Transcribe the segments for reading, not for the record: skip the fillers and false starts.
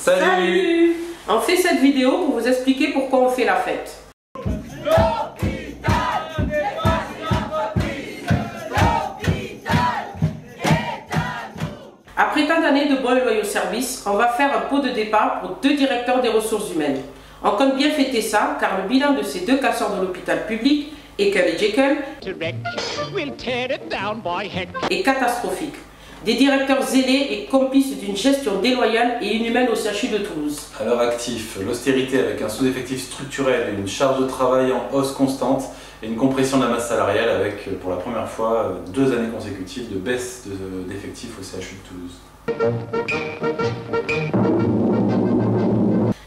Salut! On fait cette vidéo pour vous expliquer pourquoi on fait la fête. Après tant d'années de bons et loyaux services, on va faire un pot de départ pour 2 directeurs des ressources humaines. On compte bien fêter ça car le bilan de ces 2 casseurs de l'hôpital public, Ekel et Jekyll, est catastrophique. Des directeurs zélés et complices d'une gestion déloyale et inhumaine au CHU de Toulouse. À leur actif, l'austérité avec un sous-effectif structurel, une charge de travail en hausse constante et une compression de la masse salariale avec, pour la première fois, 2 années consécutives de baisse d'effectifs au CHU de Toulouse.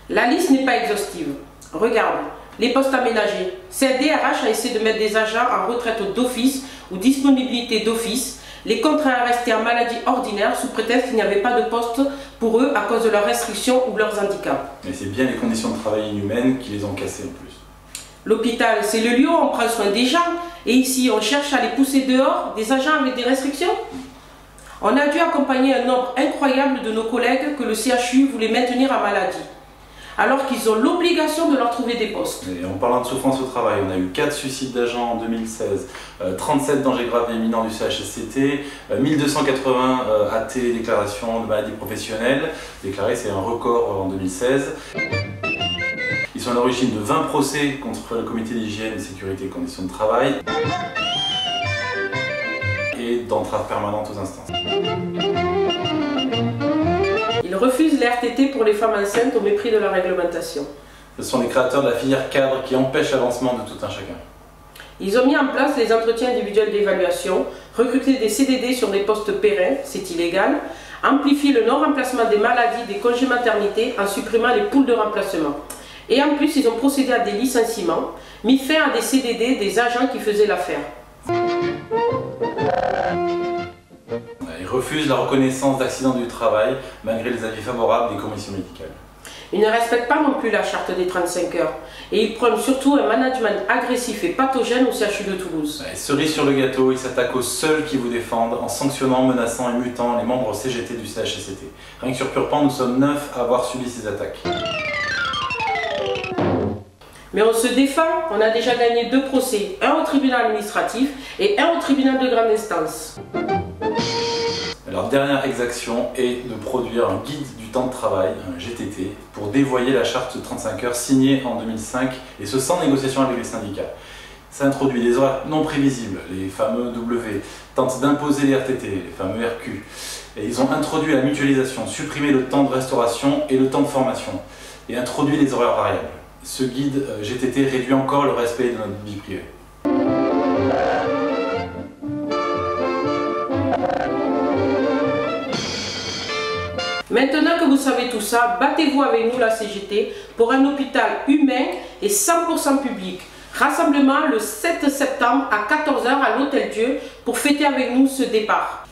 La liste n'est pas exhaustive. Regarde, les postes aménagés. CDRH a essayé de mettre des agents en retraite d'office ou disponibilité d'office, les contraints à rester en maladie ordinaire sous prétexte qu'il n'y avait pas de poste pour eux à cause de leurs restrictions ou leurs handicaps. Mais c'est bien les conditions de travail inhumaines qui les ont cassés en plus. L'hôpital, c'est le lieu où on prend soin des gens et ici on cherche à les pousser dehors, des agents avec des restrictions. On a dû accompagner un nombre incroyable de nos collègues que le CHU voulait maintenir en maladie, alors qu'ils ont l'obligation de leur trouver des postes. Et en parlant de souffrance au travail, on a eu 4 suicides d'agents en 2016, 37 dangers graves et imminents du CHSCT, 1280 AT déclarations de maladies professionnelles déclarées, c'est un record en 2016. Ils sont à l'origine de 20 procès contre le comité d'hygiène, de sécurité et conditions de travail et d'entraves permanentes aux instances. Ils refusent les RTT pour les femmes enceintes au mépris de la réglementation. Ce sont les créateurs de la filière cadre qui empêchent l'avancement de tout un chacun. Ils ont mis en place les entretiens individuels d'évaluation, recruté des CDD sur des postes pérennes, c'est illégal, amplifié le non-remplacement des maladies, des congés maternité en supprimant les poules de remplacement. Et en plus, ils ont procédé à des licenciements, mis fin à des CDD des agents qui faisaient l'affaire. Ils refusent la reconnaissance d'accidents du travail malgré les avis favorables des commissions médicales. Ils ne respectent pas non plus la charte des 35 heures et ils prônent surtout un management agressif et pathogène au CHU de Toulouse. Cerise sur le gâteau, ils s'attaquent aux seuls qui vous défendent en sanctionnant, menaçant et mutant les membres CGT du CHSCT. Rien que sur Purpan, nous sommes 9 à avoir subi ces attaques. Mais on se défend, on a déjà gagné 2 procès, un au tribunal administratif et un au tribunal de grande instance. Leur dernière exaction est de produire un guide du temps de travail, un GTT, pour dévoyer la charte de 35 heures signée en 2005, et ce sans négociation avec les syndicats. Ça introduit des horaires non prévisibles, les fameux W, tente d'imposer les RTT, les fameux RQ, et ils ont introduit la mutualisation, supprimé le temps de restauration et le temps de formation, et introduit les horaires variables. Ce guide GTT réduit encore le respect de notre vie privée. Maintenant que vous savez tout ça, battez-vous avec nous la CGT pour un hôpital humain et 100% public. Rassemblement le 7 septembre à 14 h à l'Hôtel Dieu pour fêter avec nous ce départ.